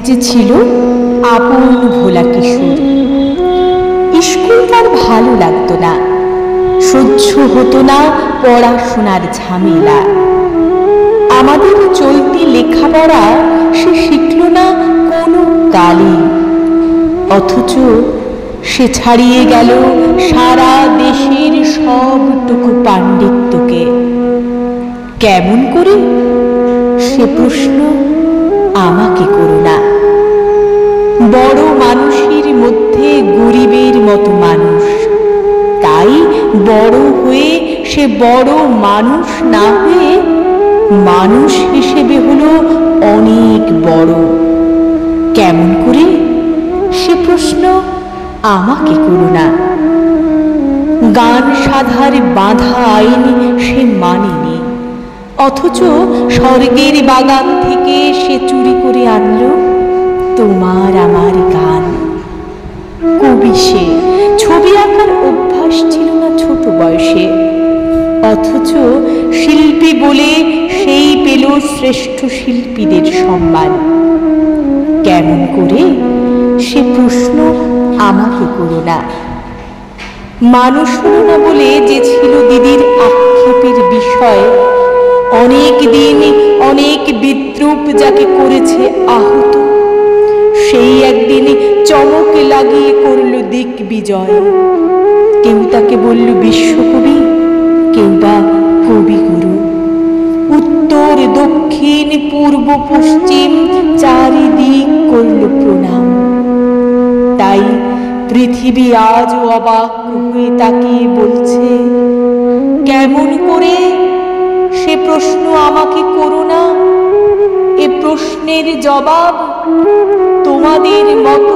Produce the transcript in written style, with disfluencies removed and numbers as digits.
যে ছিল আপন ভোলা কিশোর। স্কুল তার ভালো লাগতো না, সহ্য হতো না পড়াশোনার ঝামেলা। আমাদের চলতি লেখাপড়া সে শিখল না কোনো কালে, অথচ সে ছাড়িয়ে গেল সারা দেশের সবটুকু পাণ্ডিত্যকে। কেমন করে সে প্রশ্ন আমাকে করো না। বড় মানুষের মধ্যে গরিবের মতো মানুষ, তাই বড় হয়ে সে বড় মানুষ না হয়ে মানুষ হিসেবে হলো অনেক বড়। কেমন করে সে প্রশ্ন আমাকে করো না। গান সাধার বাঁধা আইন সে মানেনি, অথচ স্বর্গের বাগান থেকে সে চুরি করে আনলো তোমার আমার গান। কবি সে, ছবি আঁকার অভ্যাস ছিল না ছোট বয়সে, অথচ শিল্পী বলে সেই পেল শ্রেষ্ঠ শিল্পীদের সম্মান। কেমন করে সে প্রশ্ন আমাকে করো না। মানুষ হলো না বলে যে ছিল দিদির আক্ষেপের বিষয়, অনেক দিন অনেক বিদ্রূপ যাকে করেছে আহত, সেই একদিন চমক লাগিয়ে করল দিগ্বিজয়। কেউ তাকে বলল বিশ্বকবি, কেউ বা কবিগুরু। উত্তর দক্ষিণ পূর্ব পশ্চিম চারিদিক করল প্রণাম। তাই পৃথিবী আজও অবাক হয়ে তাকিয়ে বলছে, কেমন করে সে প্রশ্ন আমাকে করো না। এ প্রশ্নের জবাব তোমাদের মতো